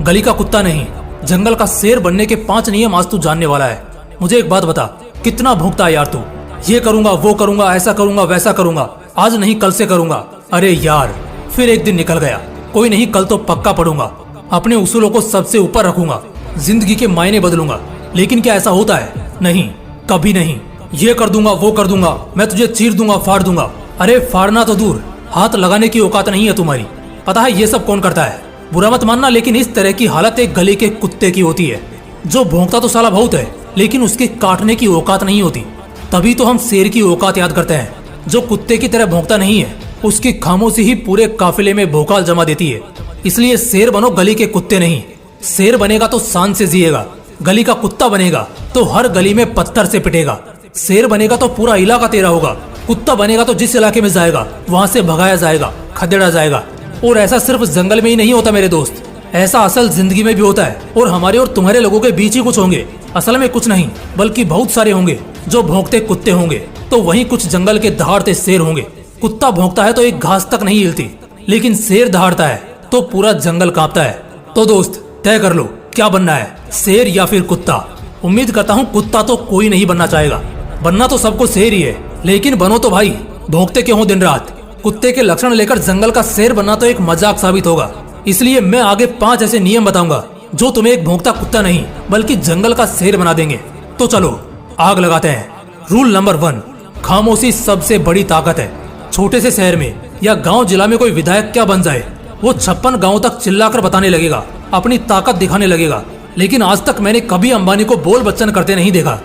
गली का कुत्ता नहीं, जंगल का शेर बनने के 5 नियम आज तू जानने वाला है। मुझे एक बात बता, कितना भौंकता है यार तू। ये करूंगा, वो करूंगा, ऐसा करूंगा, वैसा करूंगा, आज नहीं कल से करूंगा। अरे यार, फिर एक दिन निकल गया। कोई नहीं, कल तो पक्का पढ़ूंगा, अपने उसूलों को सबसे ऊपर रखूंगा, जिंदगी के मायने बदलूंगा। लेकिन क्या ऐसा होता है? नहीं, कभी नहीं। ये कर दूंगा, वो कर दूंगा, मैं तुझे चीर दूंगा, फाड़ दूंगा। अरे फाड़ना तो दूर, हाथ लगाने की औकात नहीं है तुम्हारी। पता है ये सब कौन करता है? बुरा मत मानना, लेकिन इस तरह की हालत एक गली के कुत्ते की होती है, जो भौंकता तो साला बहुत है, लेकिन उसके काटने की औकात नहीं होती। तभी तो हम शेर की औकात याद करते हैं, जो कुत्ते की तरह भौंकता नहीं है, उसकी खामोशी ही पूरे काफिले में भौकाल जमा देती है। इसलिए शेर बनो, गली के कुत्ते नहीं। शेर बनेगा तो शान से जिएगा, गली का कुत्ता बनेगा तो हर गली में पत्थर से पिटेगा। शेर बनेगा तो पूरा इलाका तेरा होगा, कुत्ता बनेगा तो जिस इलाके में जाएगा वहां से भगाया जाएगा, खदेड़ा जाएगा। और ऐसा सिर्फ जंगल में ही नहीं होता मेरे दोस्त, ऐसा असल जिंदगी में भी होता है। और हमारे और तुम्हारे लोगों के बीच ही कुछ होंगे, असल में कुछ नहीं बल्कि बहुत सारे होंगे जो भौंकते कुत्ते होंगे, तो वहीं कुछ जंगल के दहाड़ते शेर होंगे। कुत्ता भौंकता है तो एक घास तक नहीं हिलती, लेकिन शेर दहाड़ता है तो पूरा जंगल कांपता है। तो दोस्त तय कर लो, क्या बनना है, शेर या फिर कुत्ता? उम्मीद करता हूँ कुत्ता तो कोई नहीं बनना चाहेगा, बनना तो सबको शेर ही है। लेकिन बनो तो भाई, भौंकते क्यों हो दिन रात? कुत्ते के लक्षण लेकर जंगल का शेर बनना तो एक मजाक साबित होगा। इसलिए मैं आगे 5 ऐसे नियम बताऊंगा जो तुम्हें एक भौंकता कुत्ता नहीं बल्कि जंगल का शेर बना देंगे। तो चलो आग लगाते हैं। रूल नंबर 1, खामोशी सबसे बड़ी ताकत है। छोटे से शहर में या गांव जिला में कोई विधायक क्या बन जाए, वो 56 गांव तक चिल्लाकर बताने लगेगा, अपनी ताकत दिखाने लगेगा। लेकिन आज तक मैंने कभी अंबानी को बोल बच्चन करते नहीं देखा।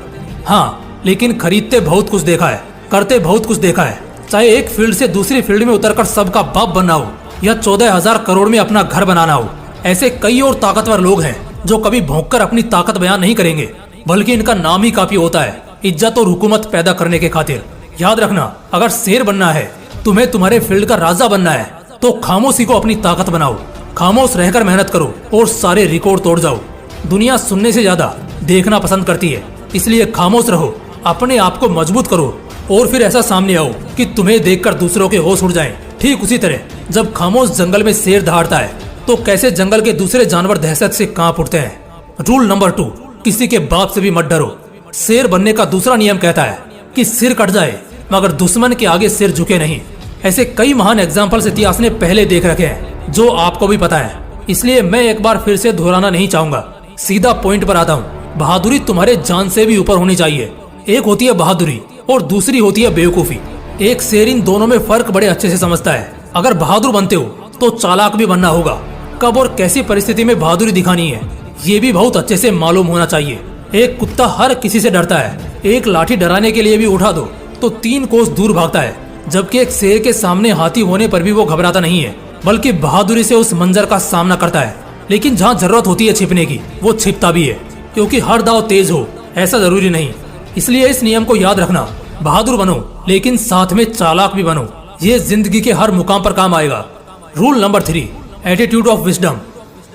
हाँ, लेकिन खरीदते बहुत कुछ देखा है, करते बहुत कुछ देखा है। चाहे एक फील्ड से दूसरी फील्ड में उतरकर सबका बाप बनना हो या 14,000 करोड़ में अपना घर बनाना हो, ऐसे कई और ताकतवर लोग हैं जो कभी भौंककर अपनी ताकत बयान नहीं करेंगे, बल्कि इनका नाम ही काफी होता है इज्जत और हुकूमत पैदा करने के खातिर। याद रखना, अगर शेर बनना है, तुम्हें तुम्हारे फील्ड का राजा बनना है, तो खामोशी को अपनी ताकत बनाओ। खामोश रहकर मेहनत करो और सारे रिकॉर्ड तोड़ जाओ। दुनिया सुनने से ज्यादा देखना पसंद करती है, इसलिए खामोश रहो, अपने आप को मजबूत करो और फिर ऐसा सामने आओ कि तुम्हें देखकर दूसरों के होश उड़ जाएं। ठीक उसी तरह जब खामोश जंगल में शेर दहाड़ता है, तो कैसे जंगल के दूसरे जानवर दहशत से कांप उठते हैं। रूल नंबर 2, किसी के बाप से भी मत डरो। शेर बनने का दूसरा नियम कहता है कि सिर कट जाए मगर दुश्मन के आगे सिर झुके नहीं। ऐसे कई महान एग्जाम्पल्स इतिहास ने पहले देख रखे हैं, जो आपको भी पता है, इसलिए मैं एक बार फिर से दोहराना नहीं चाहूंगा। सीधा पॉइंट पर आता हूँ। बहादुरी तुम्हारे जान से भी ऊपर होनी चाहिए। एक होती है बहादुरी और दूसरी होती है बेवकूफी। एक शेर इन दोनों में फर्क बड़े अच्छे से समझता है। अगर बहादुर बनते हो तो चालाक भी बनना होगा। कब और कैसी परिस्थिति में बहादुरी दिखानी है, ये भी बहुत अच्छे से मालूम होना चाहिए। एक कुत्ता हर किसी से डरता है, एक लाठी डराने के लिए भी उठा दो तो 3 कोस दूर भागता है, जबकि एक शेर के सामने हाथी होने पर भी वो घबराता नहीं है, बल्कि बहादुरी से उस मंजर का सामना करता है। लेकिन जहाँ जरूरत होती है छिपने की, वो छिपता भी है, क्योंकि हर दाव तेज हो ऐसा जरूरी नहीं। इसलिए इस नियम को याद रखना, बहादुर बनो लेकिन साथ में चालाक भी बनो। ये जिंदगी के हर मुकाम पर काम आएगा। Rule number 3, attitude of wisdom.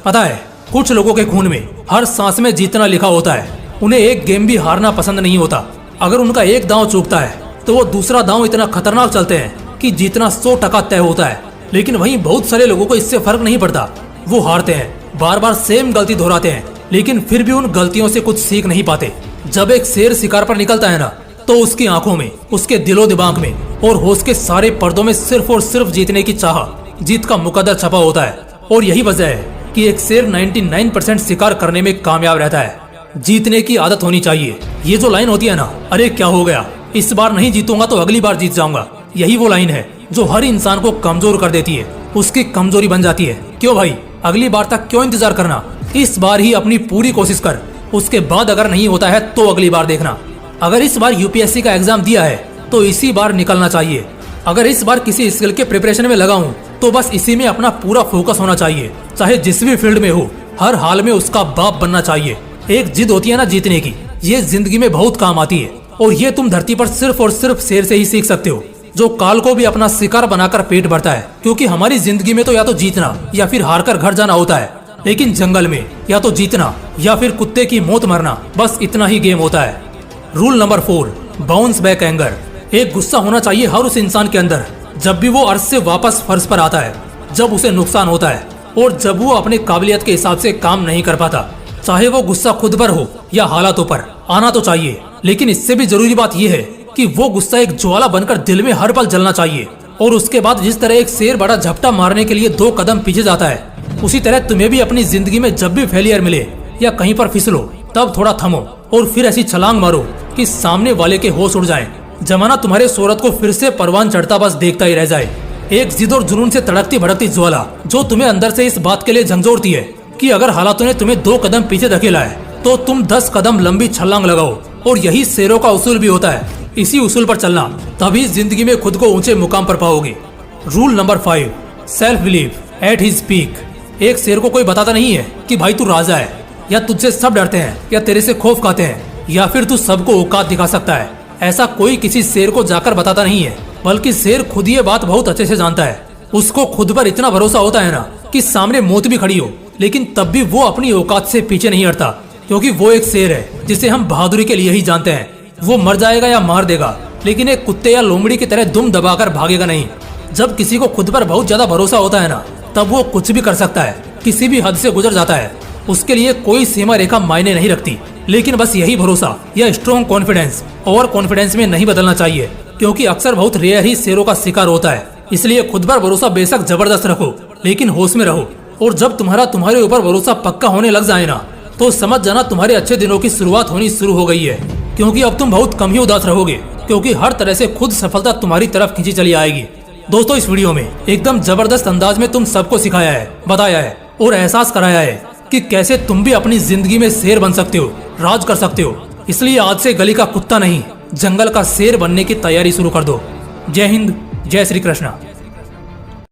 पता है, कुछ लोगों के खून में हर सांस में जीतना लिखा होता है। उन्हें एक गेम भी हारना पसंद नहीं होता। अगर उनका एक दांव चूकता है तो वो दूसरा दांव इतना खतरनाक चलते हैं कि जीतना 100% तय होता है। लेकिन वहीं बहुत सारे लोगों को इससे फर्क नहीं पड़ता, वो हारते हैं, बार बार सेम गलती दोहराते हैं, लेकिन फिर भी उन गलतियों से कुछ सीख नहीं पाते। जब एक शेर शिकार पर निकलता है ना, तो उसकी आंखों में, उसके दिलो दिमाग में और होश के सारे पर्दों में सिर्फ और सिर्फ जीतने की चाह, जीत का मुकद्दर छपा होता है। और यही वजह है कि एक शेर 99% शिकार करने में कामयाब रहता है। जीतने की आदत होनी चाहिए। ये जो लाइन होती है ना, अरे क्या हो गया, इस बार नहीं जीतूंगा तो अगली बार जीत जाऊंगा, यही वो लाइन है जो हर इंसान को कमजोर कर देती है, उसकी कमजोरी बन जाती है। क्यों भाई, अगली बार तक क्यों इंतजार करना? इस बार ही अपनी पूरी कोशिश कर, उसके बाद अगर नहीं होता है तो अगली बार देखना। अगर इस बार यूपीएससी का एग्जाम दिया है तो इसी बार निकलना चाहिए। अगर इस बार किसी स्किल के प्रिपरेशन में लगा हूँ तो बस इसी में अपना पूरा फोकस होना चाहिए, चाहे जिस भी फील्ड में हो, हर हाल में उसका बाप बनना चाहिए। एक जिद होती है ना जीतने की, ये जिंदगी में बहुत काम आती है, और ये तुम धरती पर सिर्फ और सिर्फ शेर से ही सीख सकते हो, जो काल को भी अपना शिकार बनाकर पेट भरता है। क्योंकि हमारी जिंदगी में तो या तो जीतना या फिर हार कर घर जाना होता है, लेकिन जंगल में या तो जीतना या फिर कुत्ते की मौत मरना, बस इतना ही गेम होता है। Rule number 4, bounce back anger. एक गुस्सा होना चाहिए हर उस इंसान के अंदर जब भी वो अर्श से वापस फर्श पर आता है, जब उसे नुकसान होता है, और जब वो अपने काबिलियत के हिसाब से काम नहीं कर पाता, चाहे वो गुस्सा खुद पर हो या हालातों पर, आना तो चाहिए। लेकिन इससे भी जरूरी बात यह है कि वो गुस्सा एक ज्वाला बनकर दिल में हर पल जलना चाहिए। और उसके बाद जिस तरह एक शेर बड़ा झपटा मारने के लिए 2 कदम पीछे जाता है, उसी तरह तुम्हें भी अपनी जिंदगी में जब भी फेलियर मिले या कहीं पर फिसलो, तब थोड़ा थमो और फिर ऐसी छलांग मारो कि सामने वाले के होश उड़ जाएं। जमाना तुम्हारे शोहरत को फिर से परवान चढ़ता बस देखता ही रह जाए। एक जिद और जुनून से तड़कती भड़कती ज्वाला जो तुम्हें अंदर से इस बात के लिए झंझोड़ती है कि अगर हालातों ने तुम्हें 2 कदम पीछे धकेला है तो तुम 10 कदम लंबी छलांग लगाओ। और यही शेरों का उसूल भी होता है। इसी उसूल पर चलना, तभी जिंदगी में खुद को ऊंचे मुकाम पर पाओगे। Rule number 5, self believe at his peak. एक शेर को कोई बताता नहीं है कि भाई तू राजा है, या तुझसे सब डरते हैं, या तेरे से खौफ खाते हैं, या फिर तू सबको औकात दिखा सकता है। ऐसा कोई किसी शेर को जाकर बताता नहीं है, बल्कि शेर खुद ये बात बहुत अच्छे से जानता है। उसको खुद पर इतना भरोसा होता है ना कि सामने मौत भी खड़ी हो, लेकिन तब भी वो अपनी औकात से पीछे नहीं हटता, क्योंकि वो एक शेर है जिसे हम बहादुरी के लिए ही जानते हैं। वो मर जाएगा या मार देगा, लेकिन एक कुत्ते या लोमड़ी की तरह दुम दबाकर भागेगा नहीं। जब किसी को खुद पर बहुत ज्यादा भरोसा होता है ना, तब वो कुछ भी कर सकता है, किसी भी हद से गुजर जाता है। उसके लिए कोई सीमा रेखा मायने नहीं रखती। लेकिन बस यही भरोसा या स्ट्रॉन्ग कॉन्फिडेंस ओवर कॉन्फिडेंस में नहीं बदलना चाहिए, क्योंकि अक्सर बहुत रेयर ही शेरों का शिकार होता है। इसलिए खुद पर भरोसा बेशक जबरदस्त रखो, लेकिन होश में रहो। और जब तुम्हारे ऊपर भरोसा पक्का होने लग जाए ना, तो समझ जाना तुम्हारे अच्छे दिनों की शुरुआत होनी शुरू हो गई है। क्योंकि अब तुम बहुत कम ही उदास रहोगे, क्योंकि हर तरह से खुद सफलता तुम्हारी तरफ खींची चली आएगी। दोस्तों, इस वीडियो में एकदम जबरदस्त अंदाज में तुम सबको सिखाया है, बताया है और एहसास कराया है कि कैसे तुम भी अपनी जिंदगी में शेर बन सकते हो, राज कर सकते हो। इसलिए आज से गली का कुत्ता नहीं, जंगल का शेर बनने की तैयारी शुरू कर दो। जय हिंद, जय श्री कृष्णा।